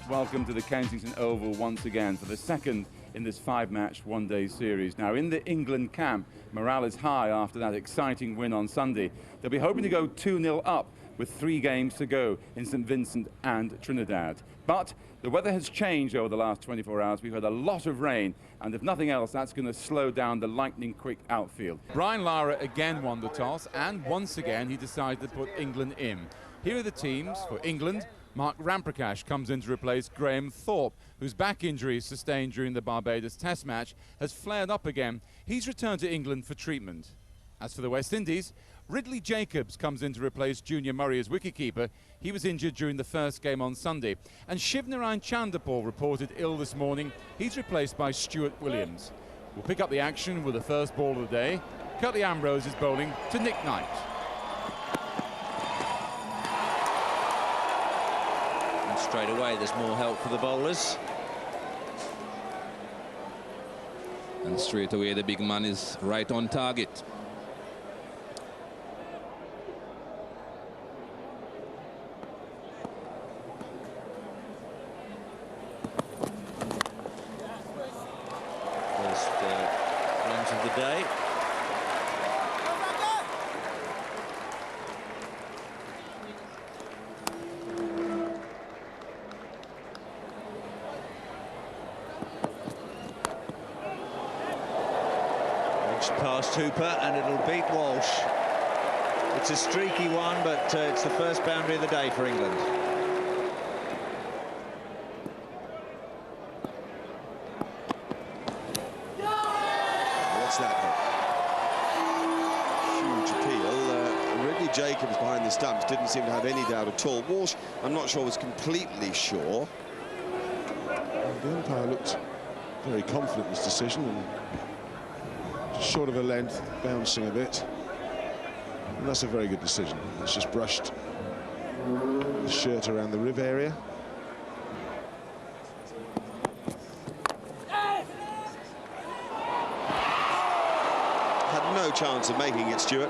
welcome to the Kensington Oval once again for the second in this 5-match one-day series. Now, in the England camp, morale is high after that exciting win on Sunday. They'll be hoping to go 2-0 up with 3 games to go in St Vincent and Trinidad. But the weather has changed over the last 24 hours. We've had a lot of rain, and if nothing else, that's going to slow down the lightning-quick outfield. Brian Lara again won the toss, and once again he decided to put England in. Here are the teams for England. Mark Ramprakash comes in to replace Graham Thorpe, whose back injury sustained during the Barbados Test match has flared up again. He's returned to England for treatment. As for the West Indies, Ridley Jacobs comes in to replace Junior Murray as wicketkeeper. He was injured during the first game on Sunday. And Shivnarine Chanderpaul reported ill this morning. He's replaced by Stuart Williams. We'll pick up the action with the first ball of the day. Curtly Ambrose is bowling to Nick Knight. And straight away there's more help for the bowlers. And straight away the big man is right on target. Of the day. Edge past Hooper and it'll beat Walsh. It's a streaky one, but it's the first boundary of the day for England. That huge appeal. Ridley Jacobs behind the stumps didn't seem to have any doubt at all. Walsh, I'm not sure, was completely sure. The umpire looked very confident in his decision, and just short of a length, bouncing a bit. And that's a very good decision. It's just brushed the shirt around the rib area. No chance of making it, Stuart.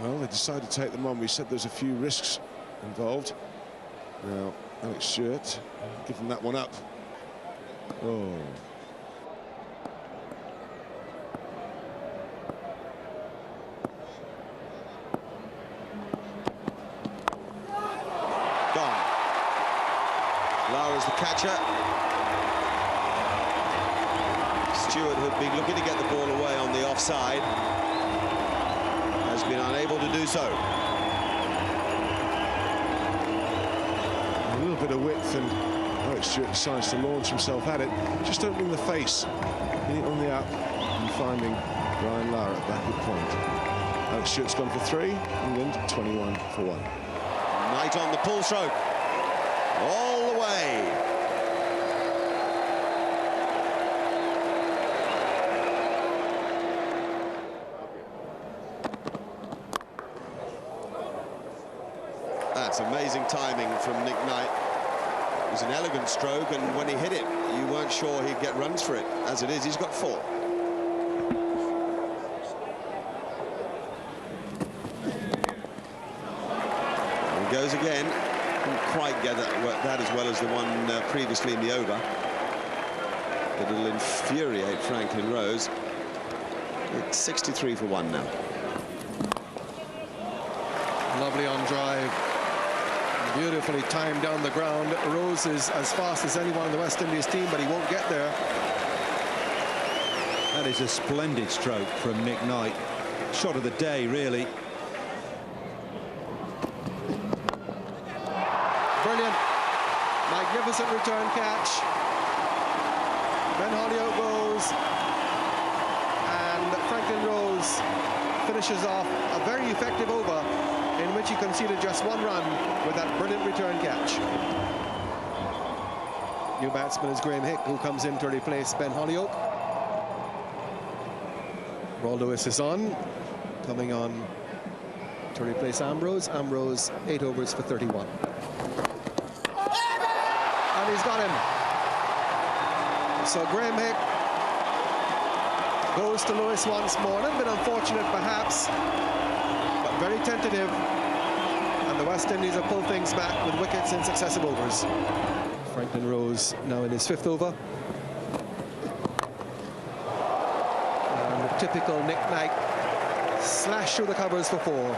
Well, they decided to take them on. We said there's a few risks involved. Now, Alex Stewart, giving that one up. Oh. Gone. Lara's the catcher. Stewart, who'd been looking to get the ball away on the offside, has been unable to do so. A little bit of width, and Alex Stewart decides to launch himself at it, just opening the face, hitting it on the up, and finding Brian Lara at backward point. Alex Stewart's gone for 3, England 21 for 1. Knight on the pull stroke, all the way. That's amazing timing from Nick Knight. It was an elegant stroke, and when he hit it, you weren't sure he'd get runs for it. As it is, he's got 4. There he goes again. Didn't quite get that as well as the one previously in the over. But it'll infuriate Franklin Rose. It's 63 for 1 now. Lovely on drive. Beautifully timed down the ground. Rose is as fast as anyone in the West Indies team, but he won't get there. That is a splendid stroke from Nick Knight. Shot of the day, really. Brilliant. Magnificent return catch. Ben Hollioake goes. And Franklin Rose finishes off a very effective over, in which he conceded just 1 run with that brilliant return catch. New batsman is Graham Hick, who comes in to replace Ben Hollioake. Roy Lewis is on, coming on to replace Ambrose. Ambrose, 8 overs for 31. And he's got him. So Graham Hick goes to Lewis once more. A little bit unfortunate, perhaps, but very tentative. and the West Indies have pulled things back with wickets in successive overs. Franklin Rose now in his 5th over. And the typical Nick Knight slash through the covers for 4.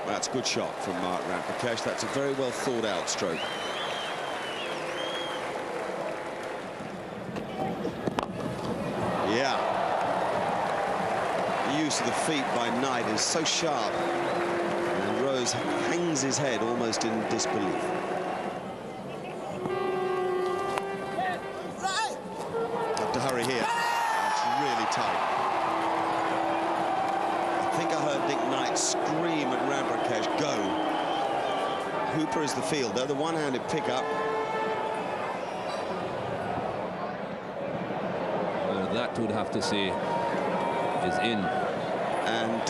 That's a good shot from Mark Ramprakash. That's a very well thought out stroke. Yeah. The use of the feet by Knight is so sharp. And Rose hangs his head almost in disbelief. Have to hurry here. It's really tight. I think I heard Nick Knight scream at Ramprakash, go. Hooper is the fielder, the one-handed pickup. That would have to say is in. And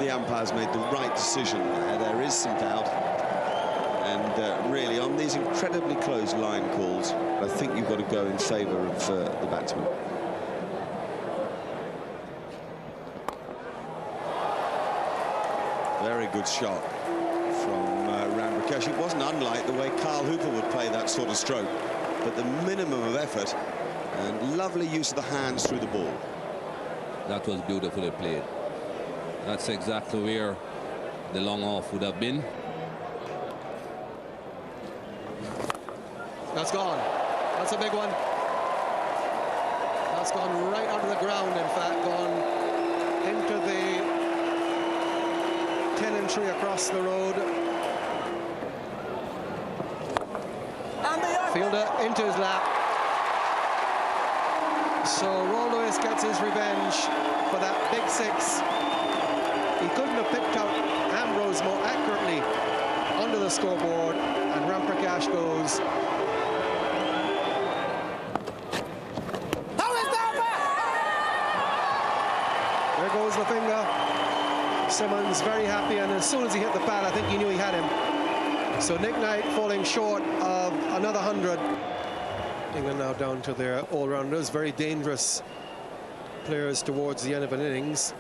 the umpires made the right decision there. There is some doubt. And really, on these incredibly close line calls, I think you've got to go in favour of the batsman. Very good shot from Ramprakash. It wasn't unlike the way Carl Hooper would play that sort of stroke, but the minimum of effort and lovely use of the hands through the ball. That was beautifully played. That's exactly where the long off would have been. That's gone. That's a big one. That's gone right onto the ground, in fact, gone into the 10 and 3 across the road. Fielder into his lap. So Roy Lewis gets his revenge for that big 6. He couldn't have picked out Ambrose more accurately under the scoreboard, and Ramprakash goes. There goes the finger. Simmons very happy, and as soon as he hit the pad, I think he knew he had him. So Nick Knight falling short of another 100. England now down to their all-rounders, very dangerous players towards the end of an innings.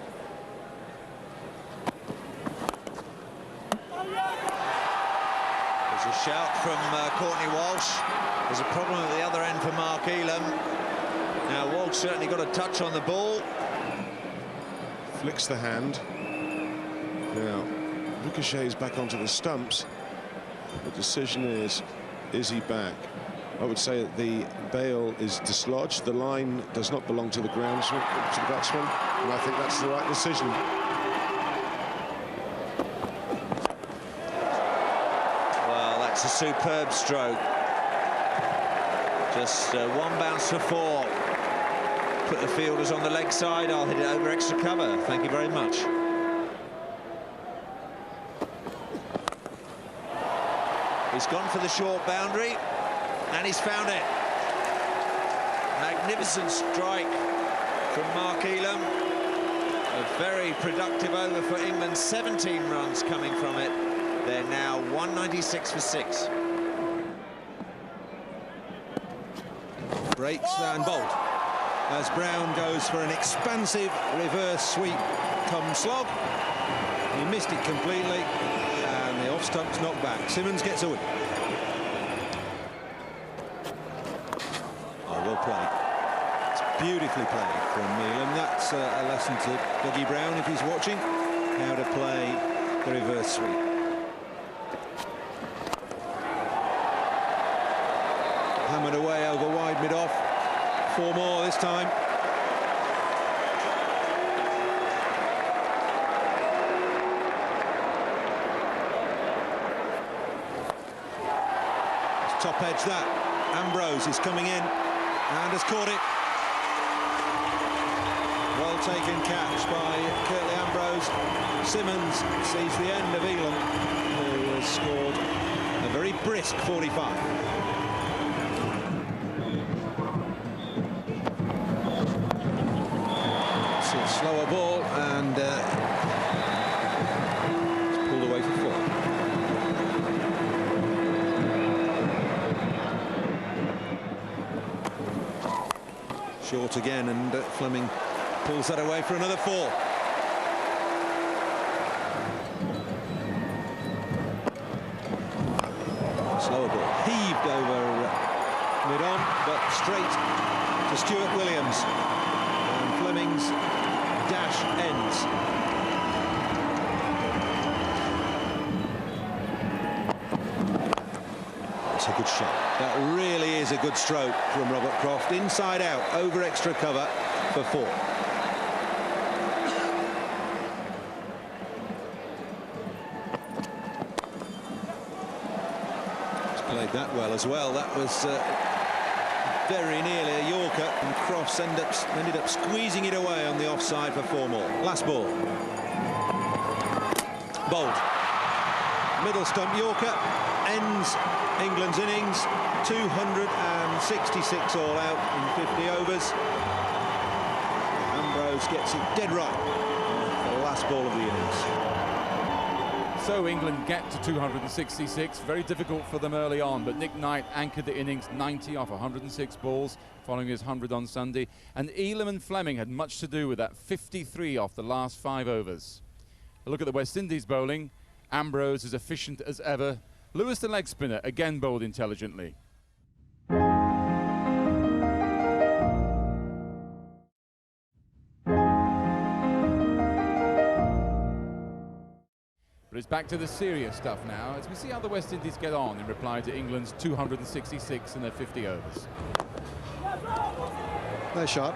There's a shout from Courtney Walsh. There's a problem at the other end for Mark Elam. Now Walsh certainly got a touch on the ball. Flicks the hand. Now ricochets back onto the stumps. The decision is he back? I would say that the bail is dislodged. The line does not belong to the groundsman, to the batsman, and I think that's the right decision. Well, that's a superb stroke. Just one bounce for 4. Put the fielders on the leg side. I'll hit it over extra cover. Thank you very much. He's gone for the short boundary. And he's found it. Magnificent strike from Mark Elam. A very productive over for England. 17 runs coming from it. They're now 196 for 6. Breaks and bowled as Brown goes for an expansive reverse sweep come slog. He missed it completely, and the off stump's knocked back. Simmons gets a win. Well played. It's beautifully played from Elam. That's a lesson to Dougie Brown, if he's watching, how to play the reverse sweep. Hammered away over wide mid-off. 4 more this time. It's top edge that. Ambrose is coming in. And has caught it. Well taken catch by Curtly Ambrose. Simmons sees the end of Elam, who has scored a very brisk 45. It's a slower ball, and it's pulled away for 4. Short again, and Fleming Pulls that away for another 4. Slower ball. Heaved over mid-on, but straight to Stuart Williams. And Fleming's dash ends. That's a good shot. That really is a good stroke from Robert Croft. Inside out, over extra cover for 4. Played that well as well. That was very nearly a Yorker, and Crofts ended up squeezing it away on the offside for 4 more. Last ball. Bold. Middle stump Yorker ends England's innings. 266 all out in 50 overs. Ambrose gets it dead right. The last ball of the innings. So England get to 266, very difficult for them early on, but Nick Knight anchored the innings 90 off 106 balls following his 100 on Sunday, and Elam and Fleming had much to do with that 53 off the last 5 overs. A look at the West Indies bowling. Ambrose as efficient as ever. Lewis, the leg spinner, again bowled intelligently. But it's back to the serious stuff now as we see how the West Indies get on in reply to England's 266 in their 50 overs. Nice shot.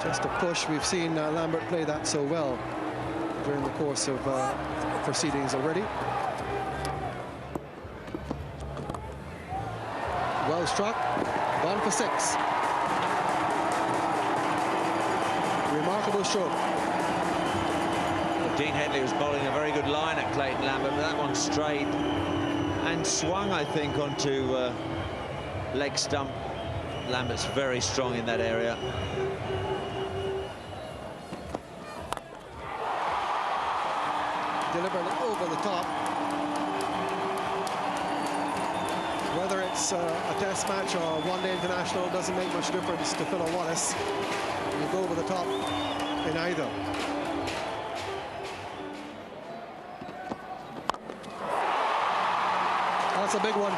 Just a push. We've seen Lambert play that so well during the course of proceedings already. Well struck. Gone for 6. Remarkable stroke. Dean Headley was bowling a very good line at Clayton Lambert, but that one strayed and swung, I think, onto leg stump. Lambert's very strong in that area. Deliberately over the top. Whether it's a test match or a one-day international, doesn't make much difference to Phil Wallace. You go over the top in either. That's a big one.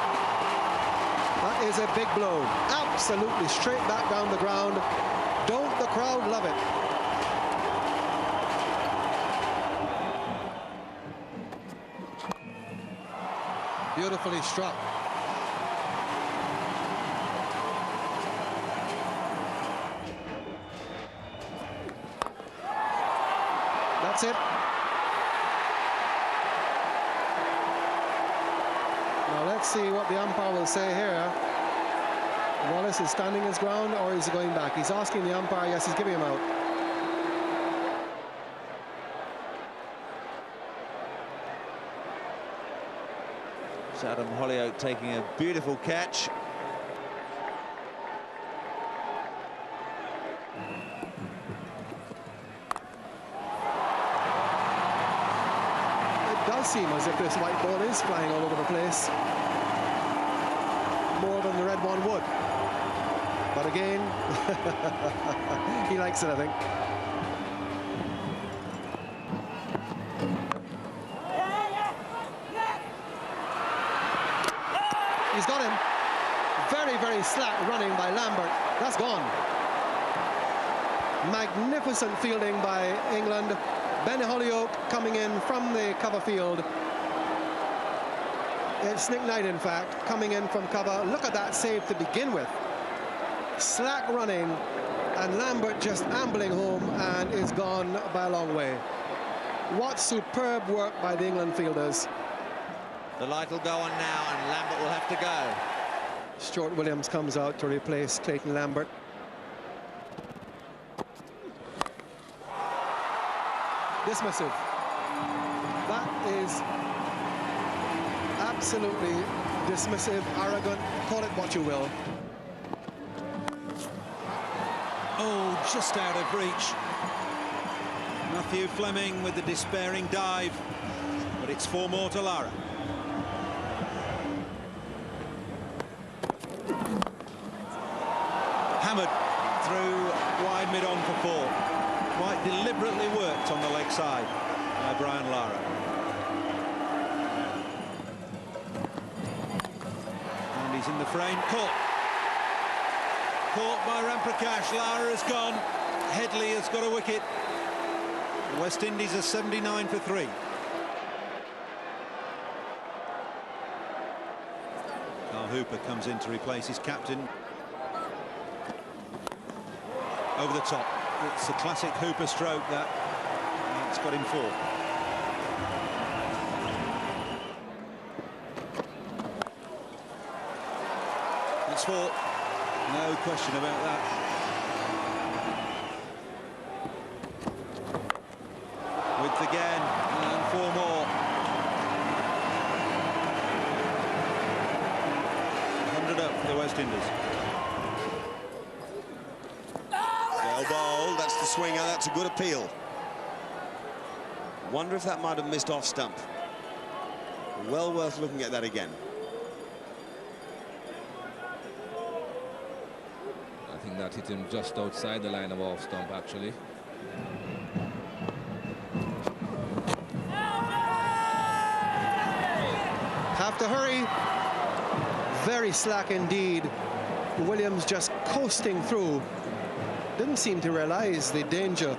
That is a big blow. Absolutely straight back down the ground. Don't the crowd love it? Beautifully struck. That's it. Now let's see what the umpire will say here. Wallace is standing his ground, or is he going back? He's asking the umpire. Yes, he's giving him out. It's Adam Hollyoake taking a beautiful catch. It does seem as if this white ball is flying all over the place, more than the red one would. But again, he likes it, I think. He's got him. Very, very slack running by Lambert. That's gone. Magnificent fielding by England. Ben Hollyoake coming in from the cover field. It's Nick Knight, in fact, coming in from cover. Look at that save to begin with. Slack running, and Lambert just ambling home and is gone by a long way. What superb work by the England fielders. The light will go on now, and Lambert will have to go. Stuart Williams comes out to replace Clayton Lambert. Dismissive. That is absolutely dismissive, arrogant, call it what you will. Oh, just out of reach. Matthew Fleming with the despairing dive, but it's 4 more to Lara. Hammered. through wide mid-on for 4. Quite deliberately worked on the leg side by Brian Lara. And he's in the frame, caught by Ramprakash. Lara has gone. Headley has got a wicket. West Indies are 79 for 3. Carl Hooper comes in to replace his captain. Over the top. It's a classic Hooper stroke that. And it's got him 4. It's 4. No question about that. Width again, and 4 more. 100 up for the West Indies. Well bowled, that's the swinger, that's a good appeal. Wonder if that might have missed off stump. Well worth looking at that again. I think that hit him just outside the line of off stump, actually. Have to hurry. Very slack indeed. Williams just coasting through. Didn't seem to realize the danger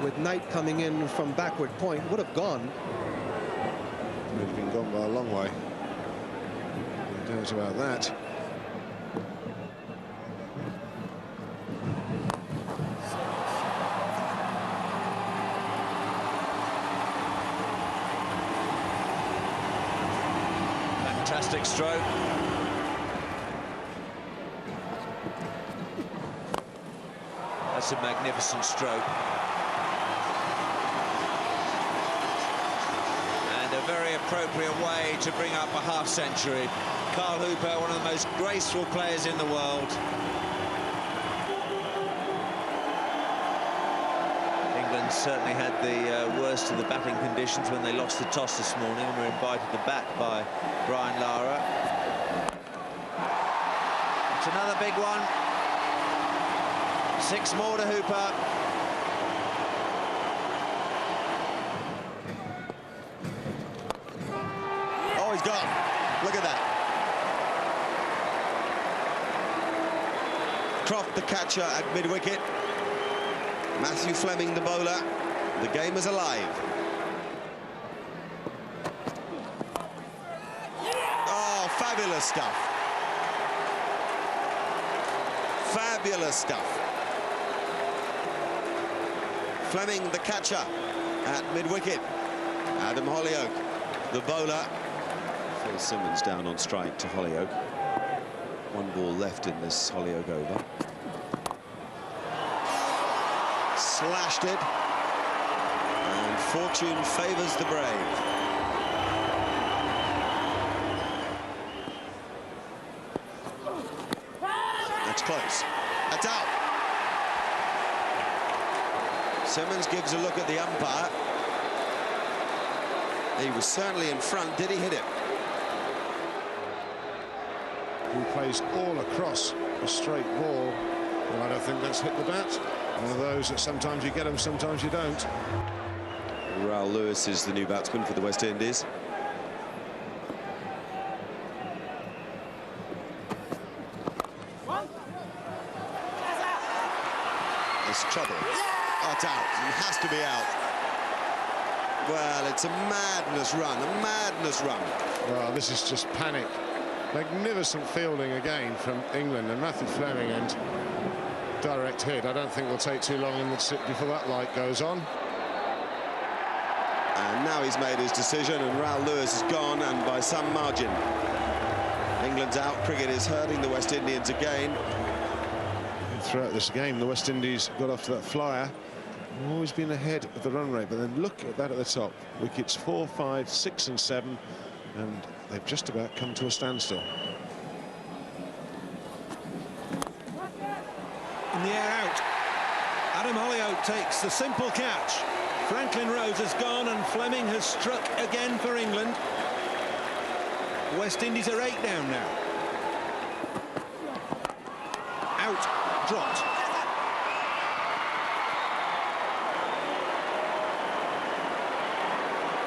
with Knight coming in from backward point. Would have gone. He's been gone by a long way. No doubt about that. Fantastic stroke. That's a magnificent stroke. And a very appropriate way to bring up a half-century. Carl Hooper, one of the most graceful players in the world. England certainly had the worst of the batting conditions when they lost the toss this morning and were invited to bat by Brian Lara. It's another big one. 6 more to Hooper. Oh, he's gone. Look at that. Croft, the catcher, at mid-wicket. Matthew Fleming, the bowler. The game is alive. Oh, fabulous stuff. Fabulous stuff. Fleming, the catcher, at mid-wicket. Adam Hollyoak, the bowler. Phil Simmons down on strike to Hollyoak. 1 ball left in this Hollyoak over. Slashed it. And fortune favours the brave. That's close. That's out. Simmons gives a look at the umpire. He was certainly in front. Did he hit it? He plays all across a straight ball. Well, I don't think that's hit the bat. One of those that sometimes you get them, sometimes you don't. Raul Lewis is the new batsman for the West Indies. There's trouble. Oh, it's out. It has to be out. Well, it's a madness run, a madness run. Well, this is just panic. Magnificent fielding again from England, and Matthew Fleming, and direct hit. I don't think we'll take too long in the before that light goes on. And now he's made his decision, and Raul Lewis is gone, and by some margin. England's out. Cricket is hurting the West Indians again. Throughout this game, the West Indies got off to that flyer. Always been ahead of the run rate, but then look at that at the top. Wickets 4, 5, 6 and 7, and they've just about come to a standstill. In the air out. Adam Hollyoak takes the simple catch. Franklin Rose has gone and Fleming has struck again for England. West Indies are 8 down now. Out, dropped.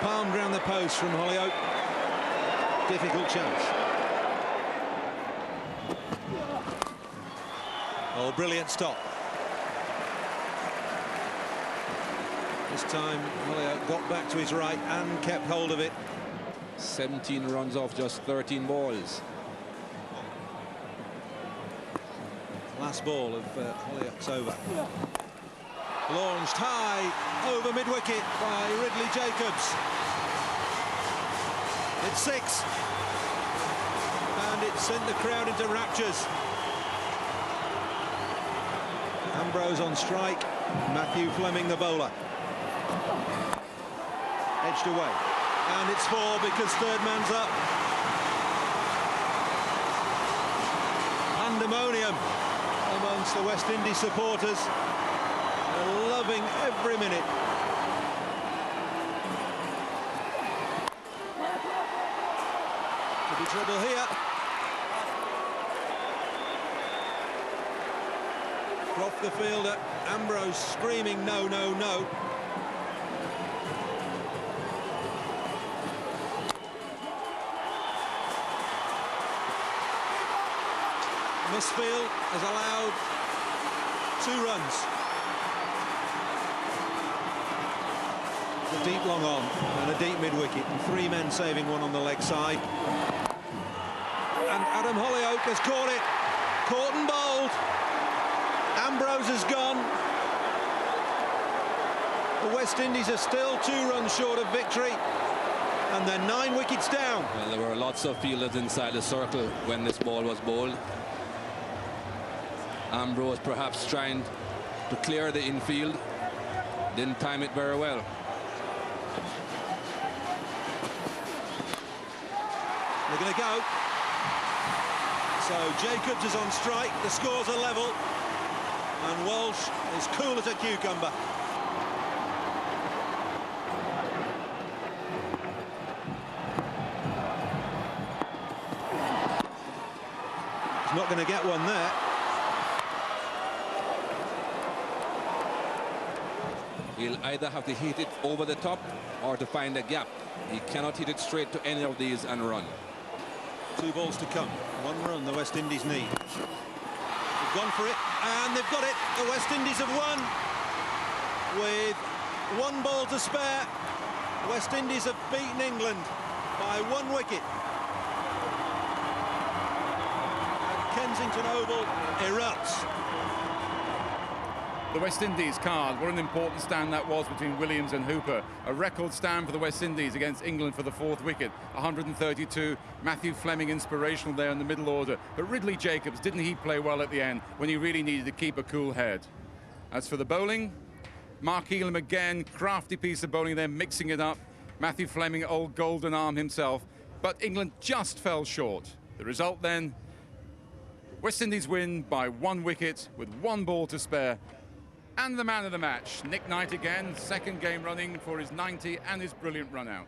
palmed round the post from Holyoake. Difficult chance. Oh, brilliant stop. This time Holyoake got back to his right and kept hold of it. 17 runs off just 13 balls. Last ball of Holyoake's over. Launched high over mid-wicket by Ridley Jacobs. It's 6. And it sent the crowd into raptures. Ambrose on strike. Matthew Fleming, the bowler. Edged away. And it's 4 because third man's up. Pandemonium amongst the West Indies supporters. They're loving every minute. Could be trouble here. Off the fielder, Ambrose screaming no, no, no. Misfield has allowed 2 runs. A deep long on and a deep mid-wicket, and 3 men saving one on the leg side. And Adam Holyoake has caught it. Caught and bowled. Ambrose has gone. The West Indies are still 2 runs short of victory, and they're 9 wickets down. Well, there were lots of fielders inside the circle when this ball was bowled. Ambrose perhaps trying to clear the infield, didn't time it very well. They're going to go. So Jacobs is on strike, the scores are level, and Walsh is cool as a cucumber. He's not going to get one there. He'll either have to hit it over the top or to find a gap. He cannot hit it straight to any of these and run. 2 balls to come. 1 run the West Indies need. They've gone for it, and they've got it. The West Indies have won with 1 ball to spare. The West Indies have beaten England by 1 wicket. And Kensington Oval erupts. The West Indies card, what an important stand that was between Williams and Hooper. A record stand for the West Indies against England for the 4th wicket. 132, Matthew Fleming inspirational there in the middle order. But Ridley Jacobs, didn't he play well at the end when he really needed to keep a cool head? As for the bowling, Mark Elam again, crafty piece of bowling there, mixing it up. Matthew Fleming, old golden arm himself. But England just fell short. The result then, West Indies win by 1 wicket with 1 ball to spare. And the man of the match, Nick Knight again, 2nd game running for his 90 and his brilliant run out.